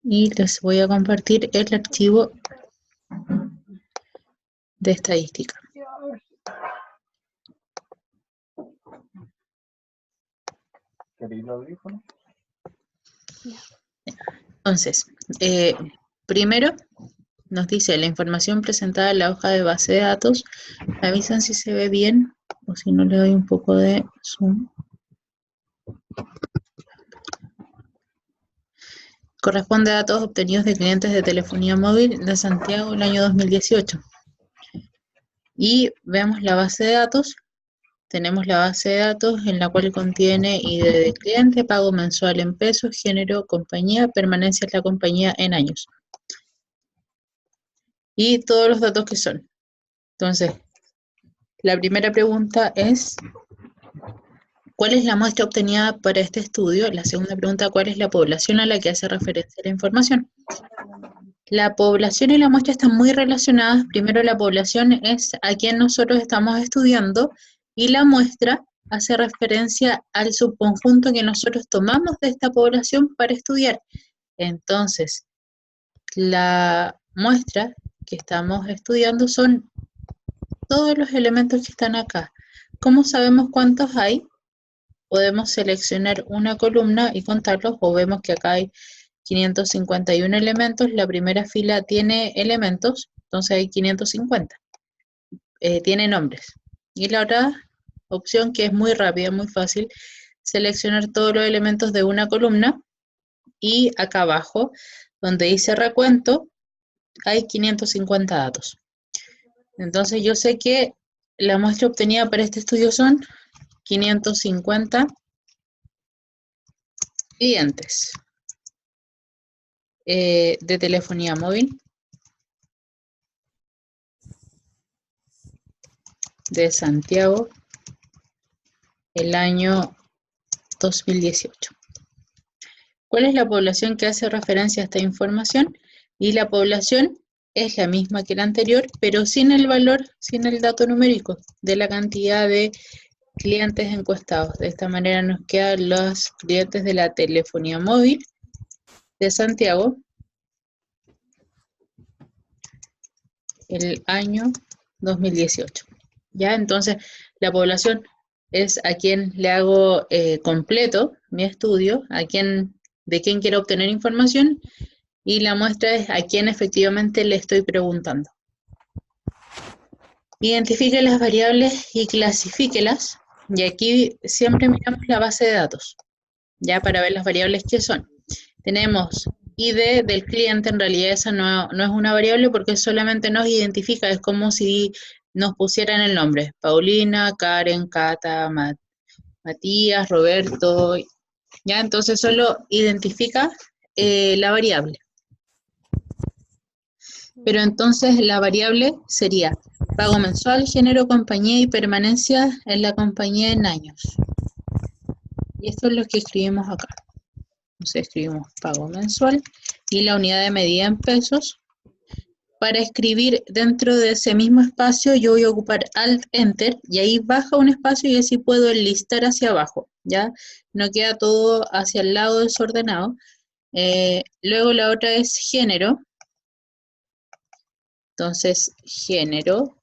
y les voy a compartir el archivo de estadística. Entonces, primero nos dice la información presentada en la hoja de base de datos. Me avisan si se ve bien o si no le doy un poco de zoom. Corresponde a datos obtenidos de clientes de telefonía móvil de Santiago el año 2018. Y vemos la base de datos. Tenemos la base de datos en la cual contiene ID de cliente, pago mensual en pesos, género, compañía, permanencia en la compañía en años. Y todos los datos que son. Entonces, la primera pregunta es, ¿cuál es la muestra obtenida para este estudio? La segunda pregunta, ¿cuál es la población a la que hace referencia la información? La población y la muestra están muy relacionadas. Primero, la población es a quien nosotros estamos estudiando y la muestra hace referencia al subconjunto que nosotros tomamos de esta población para estudiar. Entonces, la muestra que estamos estudiando son todos los elementos que están acá. ¿Cómo sabemos cuántos hay? Podemos seleccionar una columna y contarlos, o vemos que acá hay 551 elementos. La primera fila tiene elementos, entonces hay 550. Tiene nombres. Y la otra opción, que es muy rápida, muy fácil, seleccionar todos los elementos de una columna y acá abajo, donde dice recuento, hay 550 datos. Entonces yo sé que la muestra obtenida para este estudio son 550 clientes de telefonía móvil de Santiago el año 2018. ¿Cuál es la población que hace referencia a esta información? Y la población es la misma que la anterior, pero sin el valor, sin el dato numérico de la cantidad de clientes encuestados. De esta manera nos quedan los clientes de la telefonía móvil de Santiago el año 2018. ¿Ya? Entonces, la población es a quien le hago completo mi estudio, de quién quiero obtener información, y la muestra es a quién efectivamente le estoy preguntando. Identifique las variables y clasifíquelas, y aquí siempre miramos la base de datos, ya para ver las variables que son. Tenemos ID del cliente, en realidad esa no es una variable porque solamente nos identifica, es como si nos pusieran el nombre, Paulina, Karen, Cata, Matías, Roberto, ya, entonces solo identifica la variable. Pero entonces la variable sería pago mensual, género, compañía y permanencia en la compañía en años. Y esto es lo que escribimos acá. Entonces escribimos pago mensual y la unidad de medida en pesos. Para escribir dentro de ese mismo espacio yo voy a ocupar Alt Enter y ahí baja un espacio y así puedo enlistar hacia abajo, ¿ya? No queda todo hacia el lado desordenado. Luego la otra es género. Entonces género,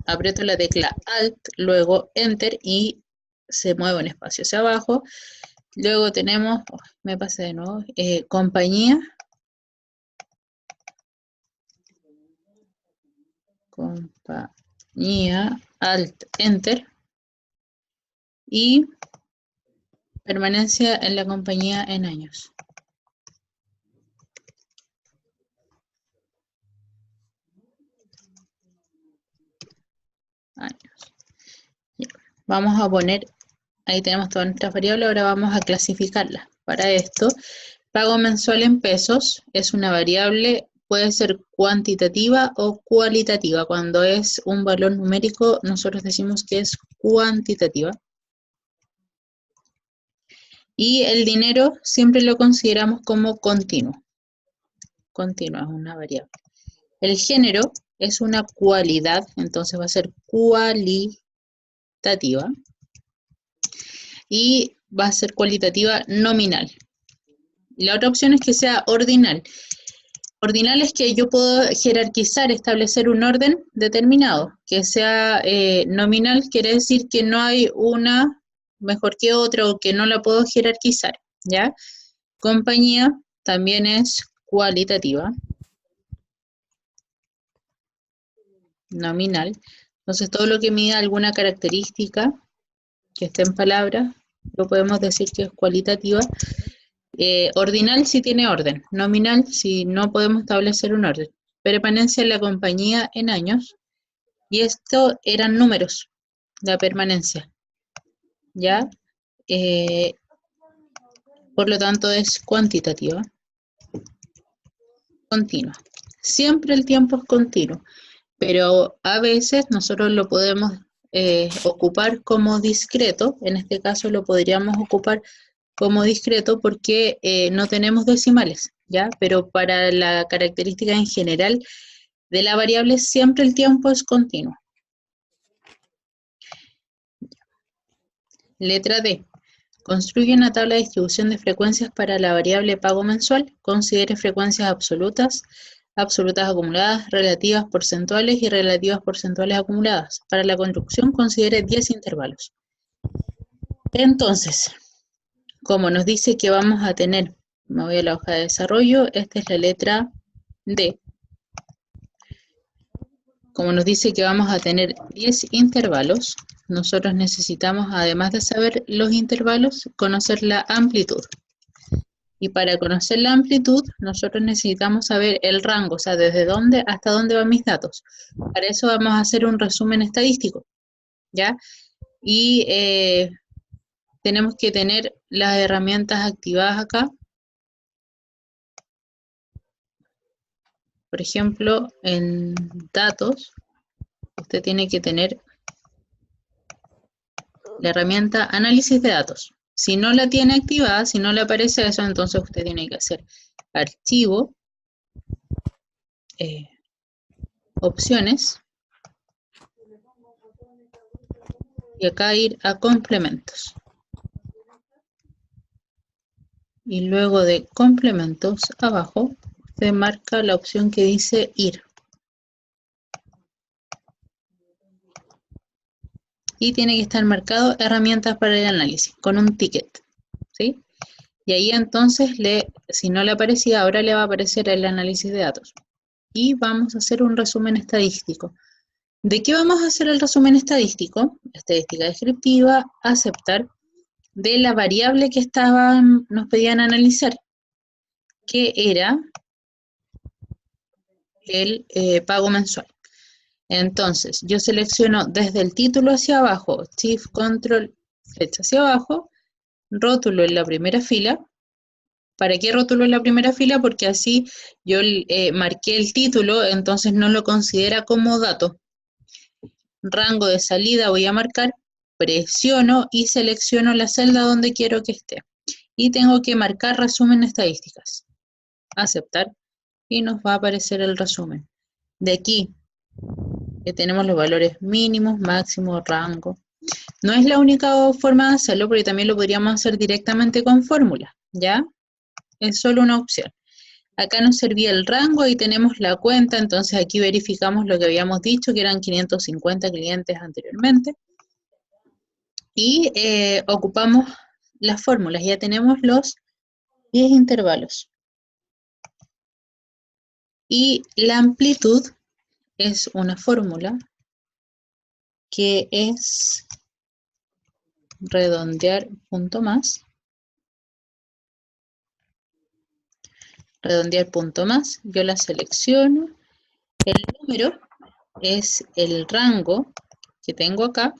aprieto la tecla Alt, luego Enter y se mueve un espacio hacia abajo. Luego tenemos, me pasé de nuevo, compañía. Compañía, Alt, Enter. Y permanencia en la compañía en años. Ya. Vamos a poner, ahí tenemos todas nuestras variables, ahora vamos a clasificarlas. Para esto, pago mensual en pesos es una variable, puede ser cuantitativa o cualitativa. Cuando es un valor numérico, nosotros decimos que es cuantitativa. Y el dinero siempre lo consideramos como continuo. Continuo es una variable. El género es una cualidad, entonces va a ser cualitativa. Y va a ser cualitativa nominal. Y la otra opción es que sea ordinal. Ordinal es que yo puedo jerarquizar, establecer un orden determinado. Que sea nominal quiere decir que no hay una mejor que otra o que no la puedo jerarquizar, ¿ya? Compañía también es cualitativa, nominal. Entonces, todo lo que mida alguna característica que esté en palabras, lo podemos decir que es cualitativa. Ordinal si tiene orden, nominal si no podemos establecer un orden. Permanencia en la compañía en años, y esto eran números, la permanencia, ¿ya? Por lo tanto es cuantitativa, continua. Siempre el tiempo es continuo, pero a veces nosotros lo podemos ocupar como discreto. En este caso lo podríamos ocupar como discreto porque no tenemos decimales, ¿ya? Pero para la característica en general de la variable siempre el tiempo es continuo. Letra D. Construye una tabla de distribución de frecuencias para la variable pago mensual. Considere frecuencias absolutas, absolutas acumuladas, relativas porcentuales y relativas porcentuales acumuladas. Para la construcción considere 10 intervalos. Entonces, como nos dice que vamos a tener, me voy a la hoja de desarrollo, esta es la letra D. Como nos dice que vamos a tener 10 intervalos, nosotros necesitamos, además de saber los intervalos, conocer la amplitud. Y para conocer la amplitud, nosotros necesitamos saber el rango, o sea, desde dónde hasta dónde van mis datos. Para eso vamos a hacer un resumen estadístico, ¿ya? Y tenemos que tener las herramientas activadas acá. Por ejemplo, en datos, usted tiene que tener la herramienta análisis de datos. Si no la tiene activada, si no le aparece eso, entonces usted tiene que hacer archivo, opciones, y acá ir a complementos. Y luego de complementos, abajo, se marca la opción que dice ir. Y tiene que estar marcado herramientas para el análisis, con un ticket, ¿sí? Y ahí entonces, si no le aparecía, ahora le va a aparecer el análisis de datos. Y vamos a hacer un resumen estadístico. ¿De qué vamos a hacer el resumen estadístico? Estadística descriptiva, aceptar, de la variable que nos pedían analizar, que era el pago mensual. Entonces, yo selecciono desde el título hacia abajo, Shift, Control, flecha hacia abajo, rótulo en la primera fila. ¿Para qué rótulo en la primera fila? Porque así yo marqué el título, entonces no lo considera como dato. Rango de salida voy a marcar, presiono y selecciono la celda donde quiero que esté. Y tengo que marcar resumen estadísticas. Aceptar y nos va a aparecer el resumen. De aquí tenemos los valores mínimos, máximos, rango. No es la única forma de hacerlo, porque también lo podríamos hacer directamente con fórmula, ¿ya? Es solo una opción. Acá nos servía el rango y tenemos la cuenta, entonces aquí verificamos lo que habíamos dicho, que eran 550 clientes anteriormente. Y ocupamos las fórmulas, ya tenemos los 10 intervalos. Y la amplitud es una fórmula que es redondear punto más. Redondear punto más, yo la selecciono. El número es el rango que tengo acá,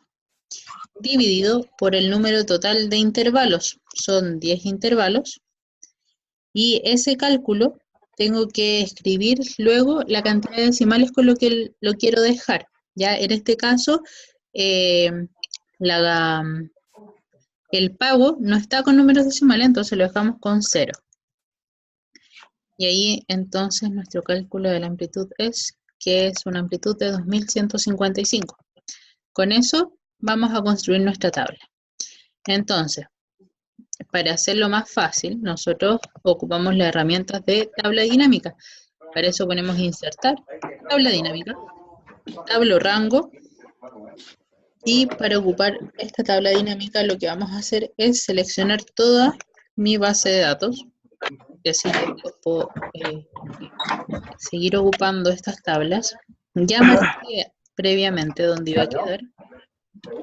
dividido por el número total de intervalos. Son 10 intervalos. Y ese cálculo tengo que escribir luego la cantidad de decimales con lo que lo quiero dejar. Ya en este caso, el pago no está con números decimales, entonces lo dejamos con 0. Y ahí entonces nuestro cálculo de la amplitud es que es una amplitud de 2155. Con eso vamos a construir nuestra tabla. Entonces, para hacerlo más fácil, nosotros ocupamos las herramientas de tabla dinámica. Para eso ponemos insertar, tabla dinámica, tabla o rango, y para ocupar esta tabla dinámica lo que vamos a hacer es seleccionar toda mi base de datos, y así yo puedo seguir ocupando estas tablas. Ya marqué previamente dónde iba a quedar,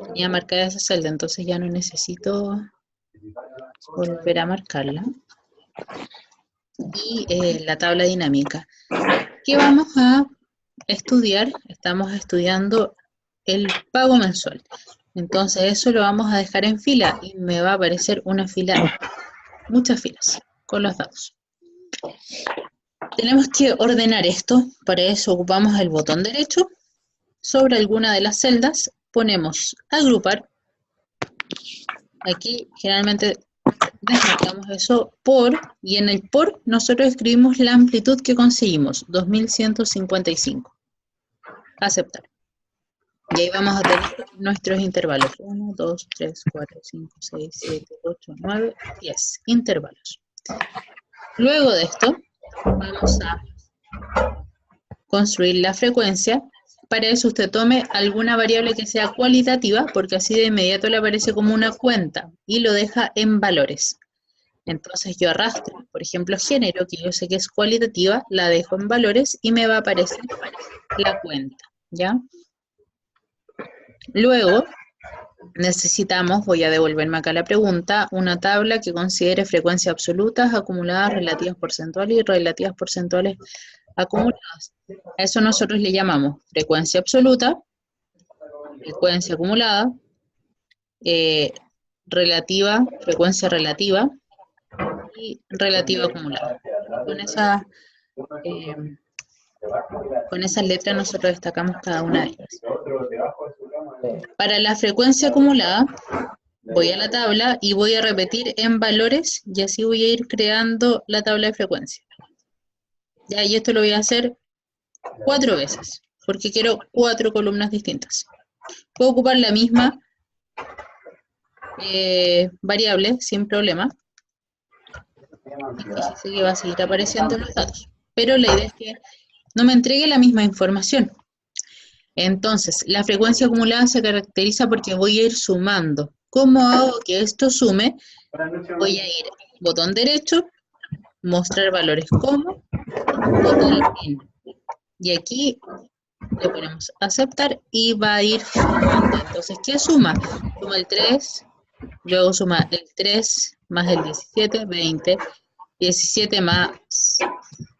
tenía marcada esa celda, entonces ya no necesito volver a marcarla. Y la tabla dinámica. ¿Qué vamos a estudiar? Estamos estudiando el pago mensual. Entonces eso lo vamos a dejar en fila y me va a aparecer una fila, muchas filas con los datos. Tenemos que ordenar esto, para eso ocupamos el botón derecho. Sobre alguna de las celdas ponemos agrupar. Aquí generalmente desmarcamos eso por, y en el por nosotros escribimos la amplitud que conseguimos, 2155. Aceptar. Y ahí vamos a tener nuestros intervalos. 1, 2, 3, 4, 5, 6, 7, 8, 9, 10. Intervalos. Luego de esto, vamos a construir la frecuencia. Para eso usted tome alguna variable que sea cualitativa, porque así de inmediato le aparece como una cuenta y lo deja en valores. Entonces yo arrastro, por ejemplo, género, que yo sé que es cualitativa, la dejo en valores y me va a aparecer la cuenta, ¿ya? Luego necesitamos, voy a devolverme acá la pregunta, una tabla que considere frecuencias absolutas, acumuladas, relativas porcentuales y relativas porcentuales acumuladas. A eso nosotros le llamamos frecuencia absoluta, frecuencia acumulada, relativa, frecuencia relativa y relativa acumulada. Con esas letras nosotros destacamos cada una de ellas. Para la frecuencia acumulada, voy a la tabla y voy a repetir en valores y así voy a ir creando la tabla de frecuencia. Ya, y esto lo voy a hacer 4 veces, porque quiero 4 columnas distintas. Puedo ocupar la misma variable sin problema. Fíjese que va a seguir apareciendo los datos. Pero la idea es que no me entregue la misma información. Entonces, la frecuencia acumulada se caracteriza porque voy a ir sumando. ¿Cómo hago que esto sume? Voy a ir botón derecho, mostrar valores como, total en. Y aquí le ponemos aceptar y va a ir sumando. Entonces, ¿qué suma? Suma el 3, luego suma el 3 más el 17, 20, 17 más,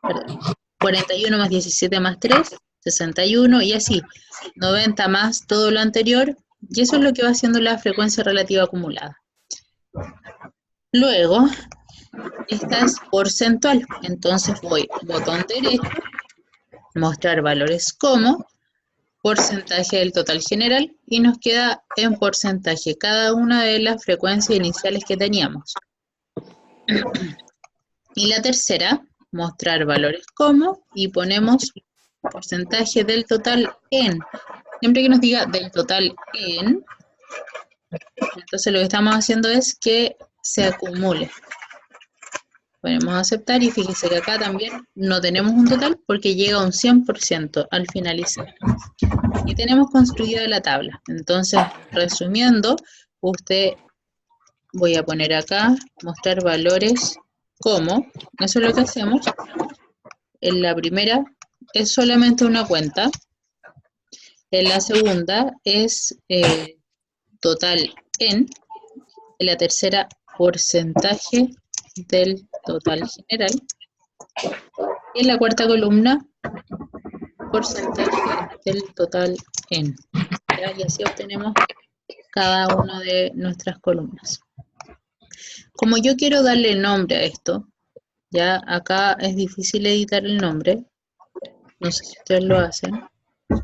perdón, 41 más 17 más 3, 61 y así, 90 más todo lo anterior, y eso es lo que va haciendo la frecuencia relativa acumulada. Luego, esta es porcentual, entonces voy botón derecho, mostrar valores como, porcentaje del total general, y nos queda en porcentaje cada una de las frecuencias iniciales que teníamos. Y la tercera, mostrar valores como, y ponemos porcentaje del total en. Siempre que nos diga del total en, entonces lo que estamos haciendo es que se acumule. Ponemos aceptar y fíjese que acá también no tenemos un total porque llega a un 100% al finalizar. Y tenemos construida la tabla. Entonces, resumiendo, voy a poner acá, mostrar valores como, eso es lo que hacemos. En la primera es solamente una cuenta. En la segunda es total en la tercera porcentaje del total general, y en la cuarta columna porcentaje del total en. ¿Ya? Y así obtenemos cada una de nuestras columnas. Como yo quiero darle nombre a esto, ya acá es difícil editar el nombre, no sé si ustedes lo hacen. Voy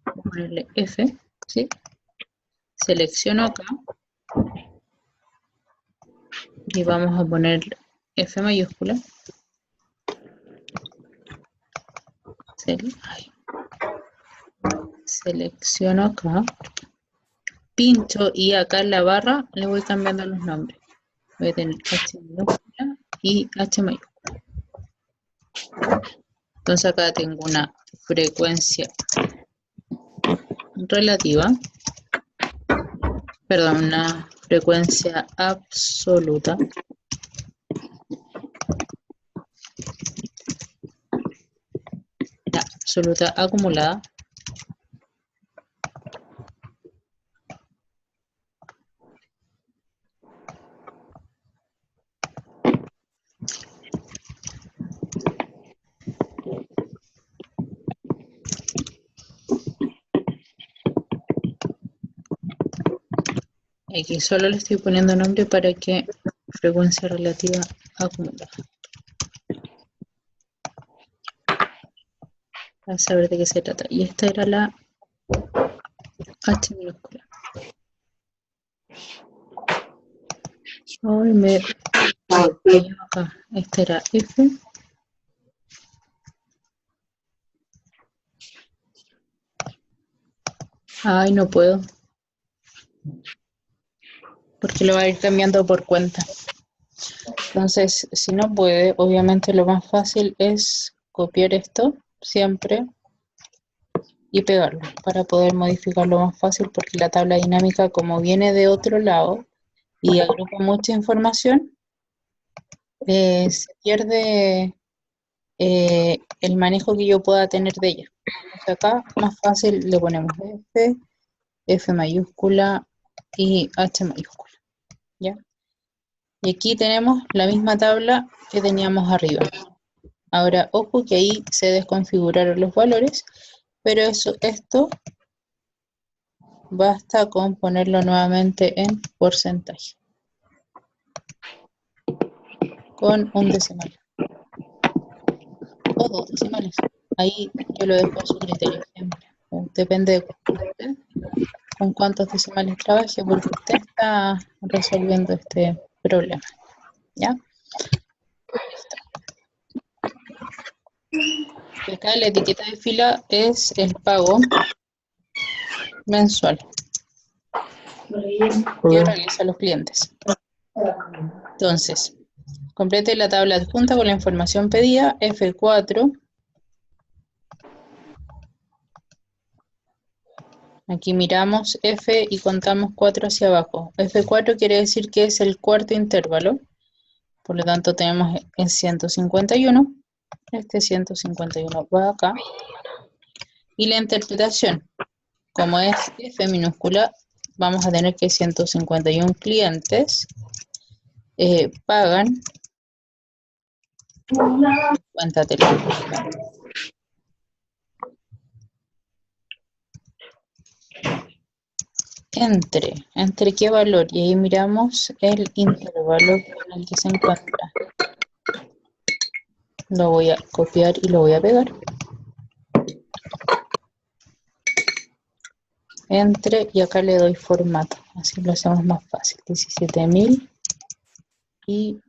a ponerle F, ¿sí? Selecciono acá y vamos a poner F mayúscula. Selecciono acá, pincho y acá en la barra le voy cambiando los nombres. Voy a tener H minúscula y H mayúscula. Entonces acá tengo una frecuencia relativa, perdón, una frecuencia absoluta acumulada aquí solo le estoy poniendo nombre para que frecuencia relativa acumulada, para saber de qué se trata. Y esta era la H minúscula. Hoy me acá. Esta era F. Ay, no puedo. Porque lo va a ir cambiando por cuenta. Entonces, si no puede, obviamente lo más fácil es copiar esto siempre y pegarlo para poder modificarlo más fácil, porque la tabla dinámica, como viene de otro lado y agrupa mucha información, se pierde el manejo que yo pueda tener de ella. Entonces acá más fácil le ponemos F, F mayúscula y H mayúscula, ¿ya? Y aquí tenemos la misma tabla que teníamos arriba. Ahora, ojo que ahí se desconfiguraron los valores, pero esto basta con ponerlo nuevamente en porcentaje, con un decimal, o dos decimales. Ahí yo lo dejo a su criterio siempre. Depende de usted, con cuántos decimales trabaje, porque usted está resolviendo este problema, ¿ya? Acá la etiqueta de fila es el pago mensual que realizan los clientes. Entonces, complete la tabla adjunta con la información pedida, F4. Aquí miramos F y contamos 4 hacia abajo. F4 quiere decir que es el cuarto intervalo. Por lo tanto, tenemos el 151. Este 151 va acá. Y la interpretación, como es F minúscula, vamos a tener que 151 clientes pagan cuenta telefónica. ¿Entre qué valor? Y ahí miramos el intervalo en el que se encuentra. Lo voy a copiar y lo voy a pegar. Entre, y acá le doy formato, así lo hacemos más fácil. 17.000 y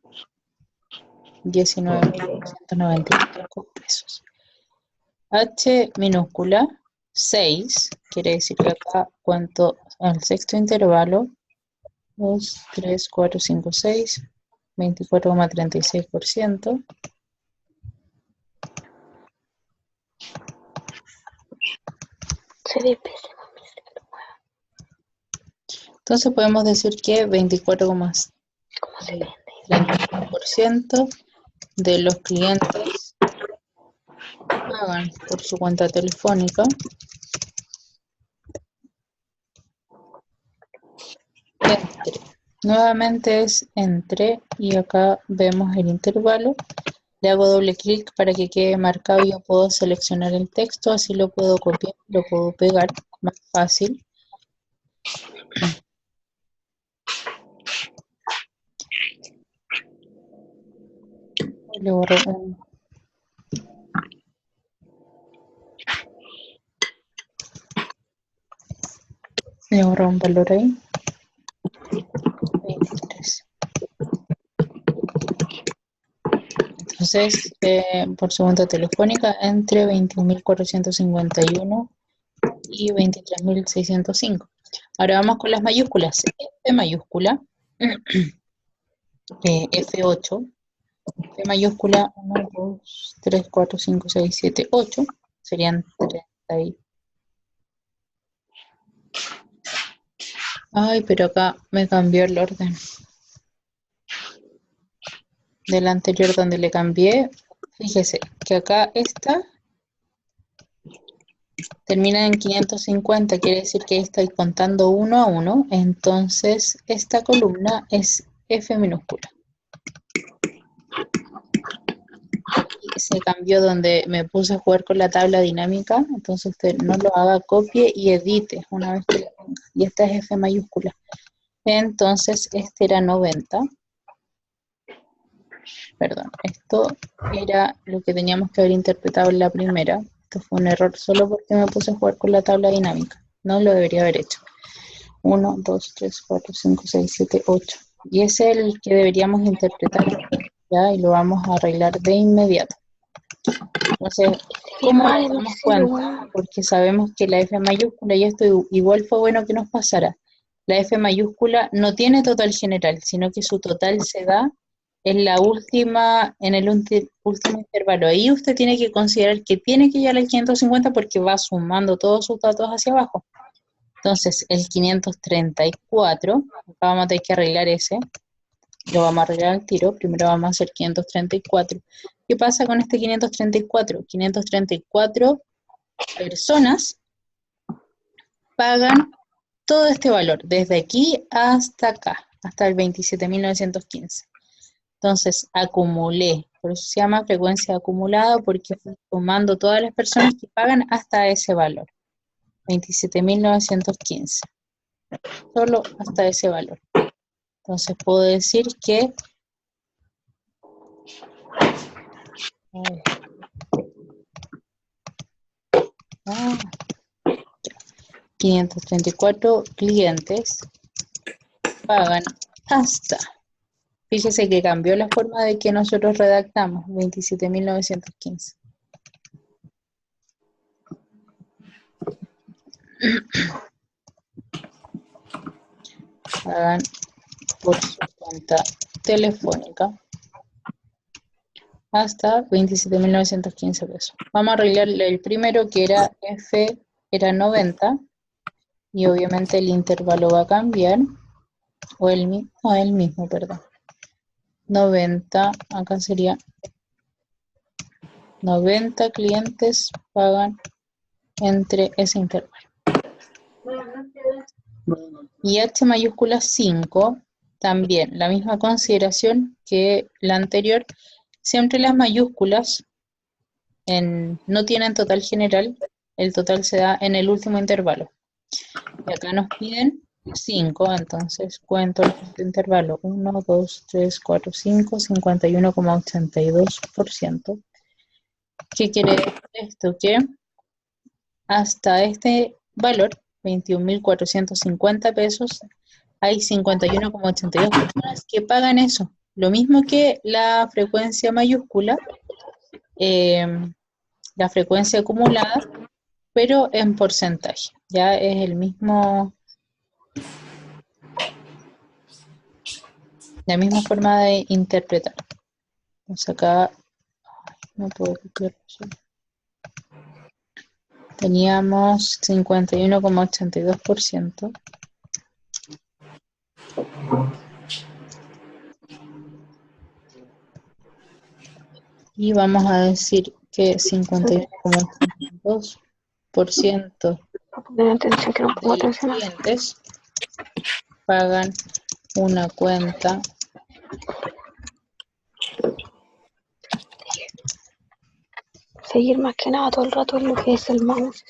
19.195 pesos. H minúscula 6, quiere decir que acá cuento el sexto intervalo, 2, 3, 4, 5, 6, 24,36%. Entonces podemos decir que 24,31% de los clientes pagan por su cuenta telefónica nuevamente es entre, y acá vemos el intervalo. Le hago doble clic para que quede marcado y yo puedo seleccionar el texto, así lo puedo copiar, lo puedo pegar más fácil. Le borro un valor ahí. 23. Entonces, por su cuenta telefónica, entre 21.451 y 23.605. Ahora vamos con las mayúsculas. F mayúscula F8, F mayúscula 1, 2, 3, 4, 5, 6, 7, 8, serían 30 y... Ay, pero acá me cambió el orden del anterior donde le cambié. Fíjese que acá esta termina en 550, quiere decir que estoy contando uno a uno, entonces esta columna es F minúscula. Y se cambió donde me puse a jugar con la tabla dinámica, entonces usted no lo haga, copie y edite una vez que lo tenga. Y esta es F mayúscula. Entonces este era 90. Perdón, esto era lo que teníamos que haber interpretado en la primera. Esto fue un error solo porque me puse a jugar con la tabla dinámica. No lo debería haber hecho. 1, 2, 3, 4, 5, 6, 7, 8. Y ese es el que deberíamos interpretar, ¿ya? Y lo vamos a arreglar de inmediato. Entonces, ¿cómo nos damos cuenta? Porque sabemos que la F mayúscula, y esto igual fue bueno que nos pasara, la F mayúscula no tiene total general, sino que su total se da en la última, en el último intervalo. Ahí usted tiene que considerar que tiene que llegar al 550 porque va sumando todos sus datos hacia abajo. Entonces, el 534, vamos a tener que arreglar ese, lo vamos a arreglar al tiro, primero vamos a hacer 534. ¿Qué pasa con este 534? 534 personas pagan todo este valor, desde aquí hasta acá, hasta el 27.915. Entonces, acumulé, por eso se llama frecuencia acumulada, porque fui sumando todas las personas que pagan hasta ese valor, 27.915. Solo hasta ese valor. Entonces puedo decir que 534 clientes pagan hasta, fíjese que cambió la forma de que nosotros redactamos, 27.915. Pagan por su cuenta telefónica hasta 27.915 pesos. Vamos a arreglar el primero, que era F, era 90, y obviamente el intervalo va a cambiar, o el mismo, perdón. 90, acá sería 90 clientes pagan entre ese intervalo. Y H mayúscula 5, también la misma consideración que la anterior, siempre las mayúsculas no tienen total general, el total se da en el último intervalo. Y acá nos piden 5, entonces cuento el intervalo, 1, 2, 3, 4, 5, 51,82%. ¿Qué quiere decir esto? Que hasta este valor, 21.450 pesos, hay 51,82 personas que pagan eso. Lo mismo que la frecuencia mayúscula, la frecuencia acumulada, pero en porcentaje. Ya es el mismo, la misma forma de interpretar. Entonces acá, no puedo copiar. Teníamos 51,82%. Y vamos a decir que 51,82% de los clientes pagan una cuenta seguir más que nada todo el rato en lo que es el mouse.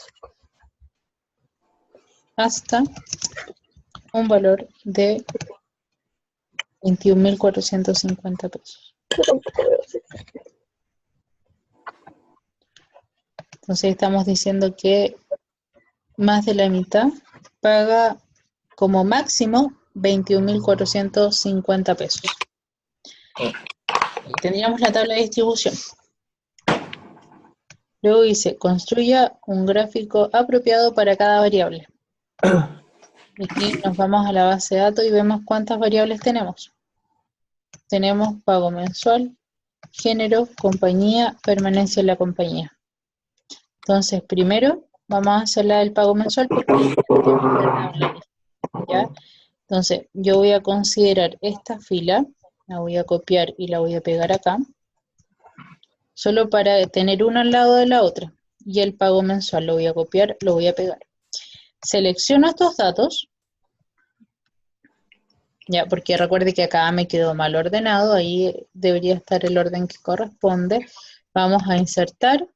Hasta un valor de 21.450 pesos. Entonces estamos diciendo que más de la mitad paga como máximo 21.450 pesos. Tendríamos la tabla de distribución. Luego dice, construya un gráfico apropiado para cada variable. Aquí nos vamos a la base de datos y vemos cuántas variables tenemos. tenemos pago mensual, género, compañía, permanencia en la compañía. Entonces, primero vamos a hacer la del pago mensual porque tenemos la tabla ahí, ¿ya? Entonces, yo voy a considerar esta fila, la voy a copiar y la voy a pegar acá, solo para tener una al lado de la otra. Y el pago mensual lo voy a copiar, lo voy a pegar. Selecciono estos datos, ya, porque recuerde que acá me quedó mal ordenado, ahí debería estar el orden que corresponde. Vamos a insertar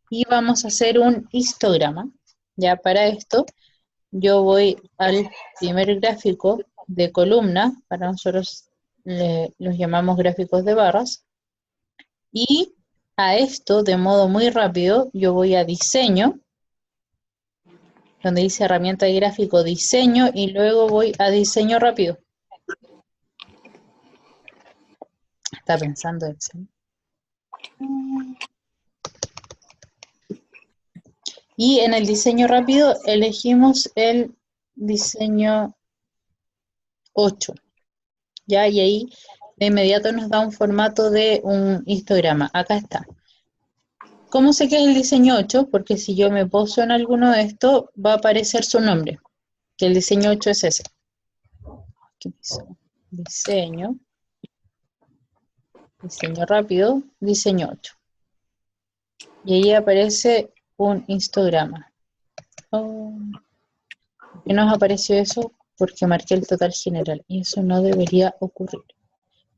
y vamos a hacer un histograma. Ya para esto, yo voy al primer gráfico de columna, para nosotros los llamamos gráficos de barras, y a esto, de modo muy rápido, yo voy a diseño, donde dice herramienta de gráfico, diseño, y luego voy a diseño rápido. Está pensando Excel. Y en el diseño rápido elegimos el diseño 8. ¿Ya? Y ahí de inmediato nos da un formato de un histograma. Acá está. ¿Cómo sé que es el diseño 8? Porque si yo me poso en alguno de estos, va a aparecer su nombre, que el diseño 8 es ese. Aquí diseño, diseño rápido, diseño 8. Y ahí aparece un histograma. Oh, ¿por qué nos apareció eso? Porque marqué el total general y eso no debería ocurrir.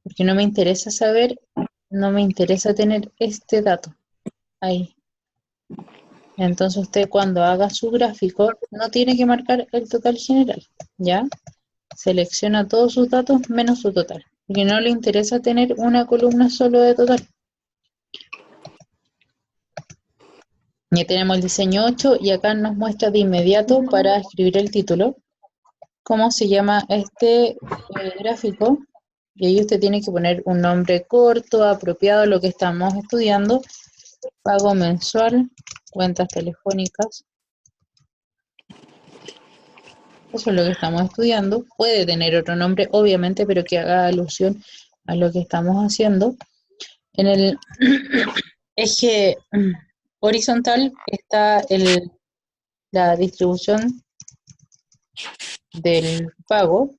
Porque no me interesa saber, no me interesa tener este dato ahí. Entonces usted cuando haga su gráfico no tiene que marcar el total general, ¿ya? Selecciona todos sus datos menos su total, porque no le interesa tener una columna solo de total. Ya tenemos el diseño 8 y acá nos muestra de inmediato para escribir el título cómo se llama este gráfico, y ahí usted tiene que poner un nombre corto, apropiado a lo que estamos estudiando. Pago mensual, cuentas telefónicas. Eso es lo que estamos estudiando. Puede tener otro nombre, obviamente, pero que haga alusión a lo que estamos haciendo. En el eje horizontal está la distribución del pago.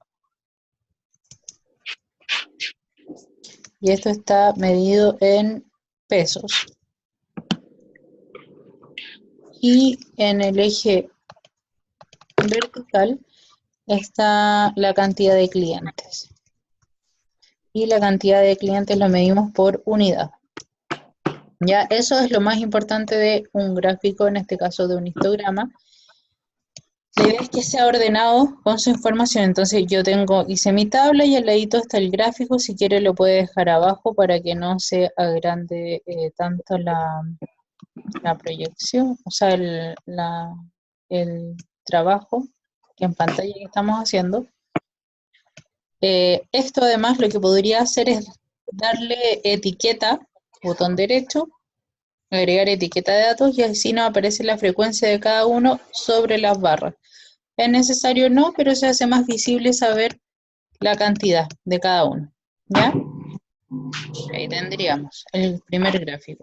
Y esto está medido en pesos. Y en el eje vertical está la cantidad de clientes. Y la cantidad de clientes lo medimos por unidad. Ya, eso es lo más importante de un gráfico, en este caso de un histograma. La idea es que sea ordenado con su información. Entonces yo hice mi tabla y al ladito está el gráfico. Si quiere lo puede dejar abajo para que no se agrande tanto la proyección, o sea, el trabajo que en pantalla que estamos haciendo. Esto además lo que podría hacer es darle etiqueta, botón derecho, agregar etiqueta de datos y así nos aparece la frecuencia de cada uno sobre las barras. Es necesario no, pero se hace más visible saber la cantidad de cada uno, ¿ya? Ahí tendríamos el primer gráfico.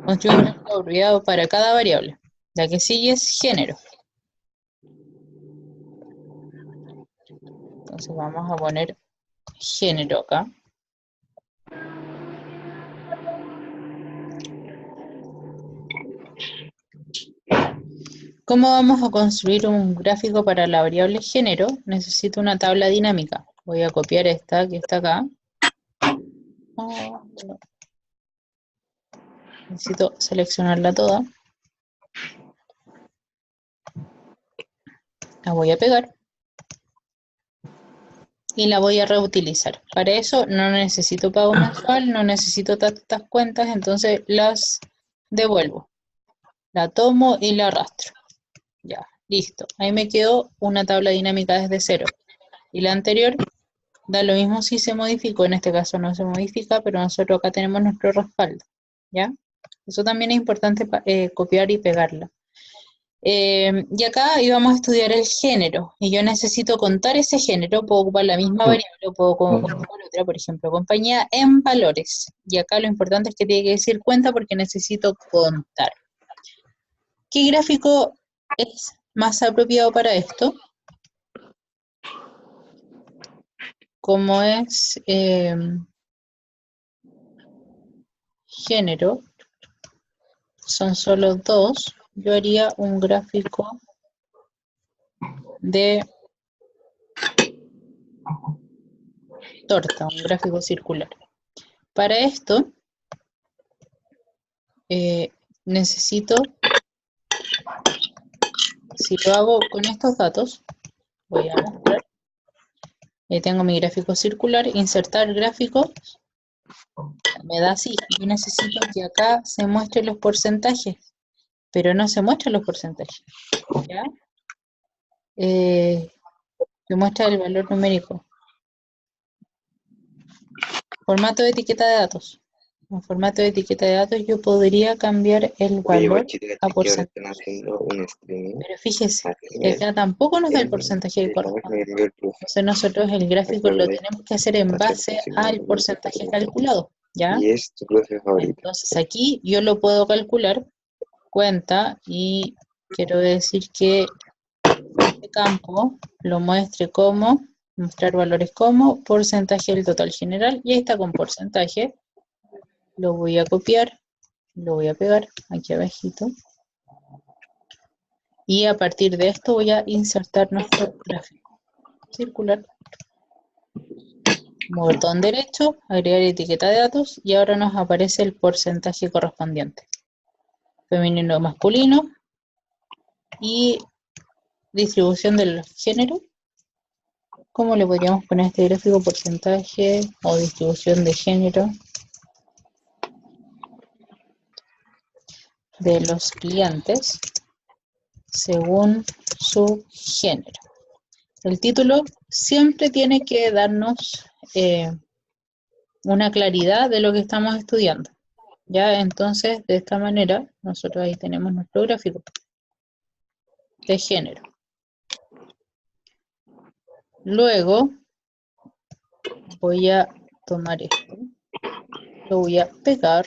Construir un gráfico apropiado para cada variable. La que sigue es género. Entonces vamos a poner género acá. ¿Cómo vamos a construir un gráfico para la variable género? Necesito una tabla dinámica. Voy a copiar esta que está acá. Necesito seleccionarla toda. La voy a pegar. Y la voy a reutilizar. Para eso no necesito pago mensual, no necesito tantas cuentas, entonces las devuelvo. La tomo y la arrastro. Ya, listo. Ahí me quedó una tabla dinámica desde cero. Y la anterior da lo mismo si se modificó, en este caso no se modifica, pero nosotros acá tenemos nuestro respaldo, ¿ya? Eso también es importante copiar y pegarla. Y acá íbamos a estudiar el género, y yo necesito contar ese género, puedo ocupar la misma variable, o puedo ocupar otra, por ejemplo, compañía en valores. Y acá lo importante es que tiene que decir cuenta porque necesito contar. ¿Qué gráfico es más apropiado para esto? Como es género, son solo dos, yo haría un gráfico de torta, un gráfico circular. Para esto, necesito, si lo hago con estos datos, voy a mostrar, tengo mi gráfico circular, insertar gráfico, me da así, yo necesito que acá se muestren los porcentajes, pero no se muestran los porcentajes, ¿ya? Se muestra el valor numérico. Formato de etiqueta de datos. En formato de etiqueta de datos yo podría cambiar el valor a porcentaje. Pero fíjese, que acá tampoco nos da el porcentaje que corresponde. Entonces nosotros el gráfico lo tenemos que hacer en base al porcentaje calculado, ¿ya? Entonces aquí yo lo puedo calcular, cuenta, y quiero decir que este campo lo muestre como, mostrar valores como porcentaje del total general, y ahí está con porcentaje. Lo voy a copiar, lo voy a pegar aquí abajito, y a partir de esto voy a insertar nuestro gráfico circular, botón derecho, agregar etiqueta de datos, y ahora nos aparece el porcentaje correspondiente, femenino, masculino, y distribución del género. ¿Cómo le podríamos poner a este gráfico? Porcentaje o distribución de género de los clientes según su género. El título siempre tiene que darnos una claridad de lo que estamos estudiando. Ya, entonces, de esta manera, nosotros ahí tenemos nuestro gráfico de género. Luego, voy a tomar esto, lo voy a pegar,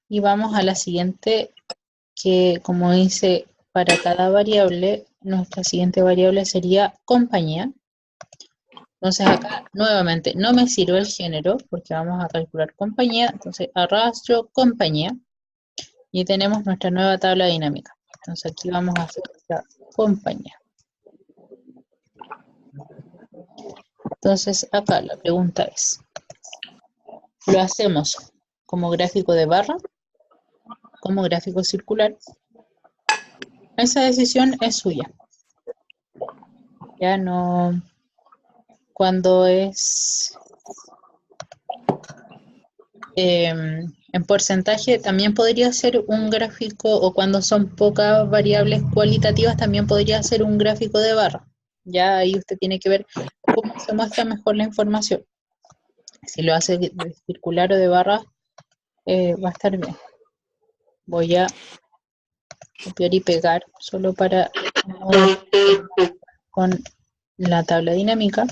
y vamos a la siguiente, que como dice, para cada variable, nuestra siguiente variable sería compañía. Entonces acá, nuevamente, no me sirve el género, porque vamos a calcular compañía, entonces arrastro compañía, y tenemos nuestra nueva tabla dinámica. Entonces aquí vamos a hacer la compañía. Entonces acá la pregunta es, ¿lo hacemos como gráfico de barra, como gráfico circular? Esa decisión es suya. Ya no, cuando es en porcentaje también podría ser un gráfico, o cuando son pocas variables cualitativas también podría ser un gráfico de barra. Ya ahí usted tiene que ver cómo se muestra mejor la información. Si lo hace de circular o de barra, va a estar bien. Voy a copiar y pegar solo para con la tabla dinámica.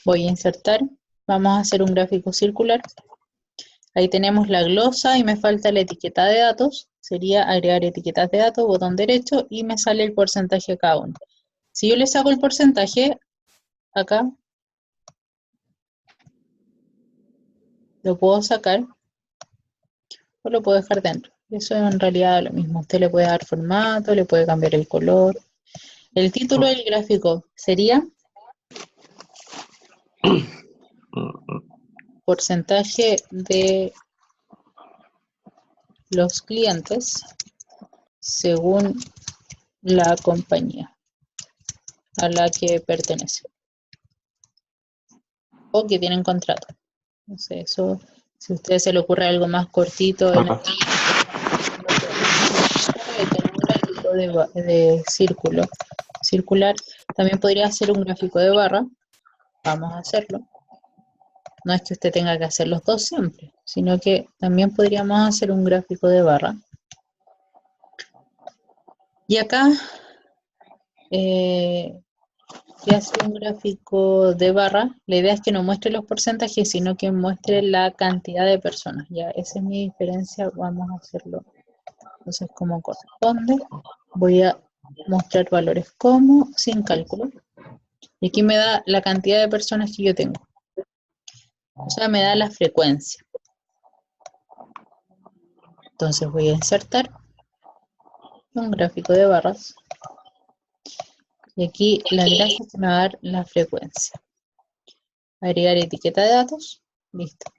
Voy a insertar, vamos a hacer un gráfico circular. Ahí tenemos la glosa y me falta la etiqueta de datos. Sería agregar etiquetas de datos, botón derecho, y me sale el porcentaje de cada uno. Si yo le saco el porcentaje, acá, lo puedo sacar o lo puedo dejar dentro. Eso es en realidad lo mismo. Usted le puede dar formato, le puede cambiar el color. El título del gráfico sería porcentaje de los clientes según la compañía a la que pertenece o que tienen contrato. No sé, eso, si a usted se le ocurre algo más cortito, de círculo circular, también podría ser un gráfico de barra. Vamos a hacerlo. No es que usted tenga que hacer los dos siempre, sino que también podríamos hacer un gráfico de barra. Y acá voy a hacer un gráfico de barra. La idea es que no muestre los porcentajes, sino que muestre la cantidad de personas. Ya, esa es mi diferencia. Vamos a hacerlo entonces como corresponde. Voy a mostrar valores como sin cálculo. Y aquí me da la cantidad de personas que yo tengo. O sea, me da la frecuencia. Entonces voy a insertar un gráfico de barras. Y aquí la gráfica me va a dar la frecuencia. Agregar etiqueta de datos. Listo.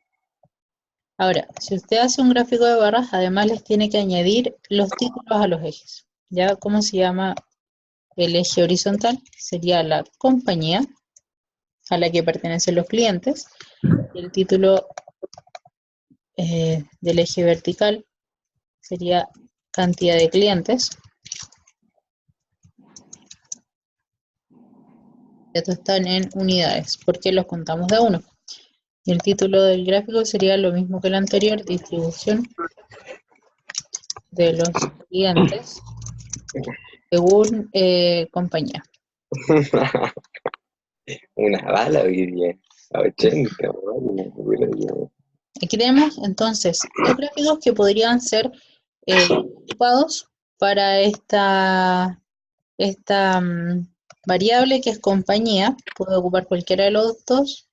Ahora, si usted hace un gráfico de barras, además les tiene que añadir los títulos a los ejes. ¿Ya? ¿Cómo se llama el eje horizontal? Sería la compañía a la que pertenecen los clientes. Y el título del eje vertical sería cantidad de clientes. Estos están en unidades, porque los contamos de a uno. Y el título del gráfico sería lo mismo que el anterior, distribución de los clientes según compañía. Una bala hoy día. A 80, bueno, Aquí tenemos entonces dos gráficos que podrían ser ocupados para esta variable que es compañía. Puedo ocupar cualquiera de los dos.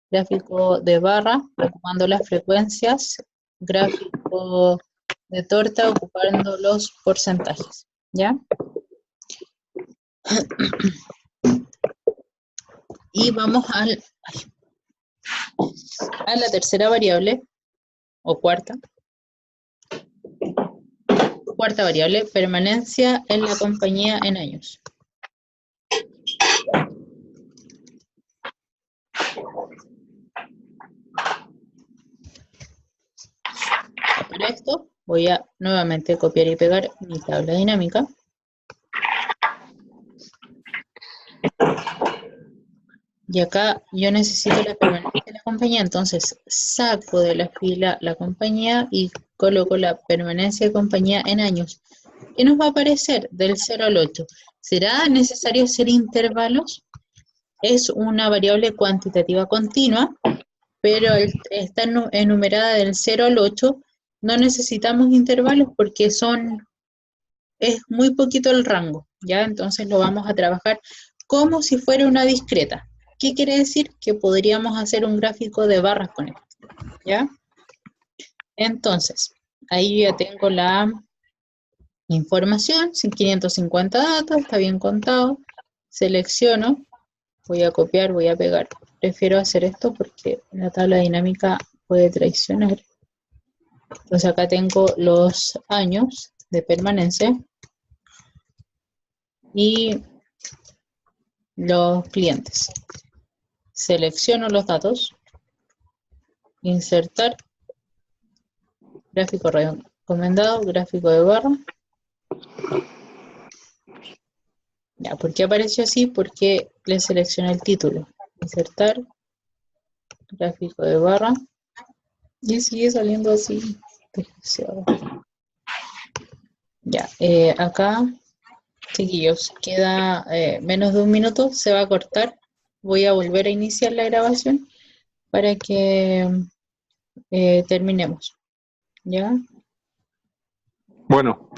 Gráfico de barra, ocupando las frecuencias. Gráfico de torta, ocupando los porcentajes. ¿Ya? Y vamos a la tercera variable, o cuarta variable, permanencia en la compañía en años. Para esto voy a nuevamente copiar y pegar mi tabla dinámica. Y acá yo necesito la permanencia de la compañía, entonces saco de la fila la compañía y coloco la permanencia de compañía en años. ¿Qué nos va a aparecer del 0 al 8? ¿Será necesario hacer intervalos? Es una variable cuantitativa continua, pero está enumerada del 0 al 8. No necesitamos intervalos porque es muy poquito el rango, ¿ya? Entonces lo vamos a trabajar como si fuera una discreta. ¿Qué quiere decir? Que podríamos hacer un gráfico de barras con esto, ¿ya? Entonces, ahí ya tengo la información, 550 datos, está bien contado. Selecciono, voy a copiar, voy a pegar. Prefiero hacer esto porque la tabla dinámica puede traicionar. Entonces acá tengo los años de permanencia y los clientes. Selecciono los datos, insertar, gráfico recomendado, gráfico de barra. Ya, ¿por qué apareció así? Porque le seleccioné el título. Insertar, gráfico de barra. Y sigue saliendo así. Desgraciado. Ya, acá, chiquillos, queda menos de un minuto, se va a cortar. Voy a volver a iniciar la grabación para que terminemos. ¿Ya? Bueno.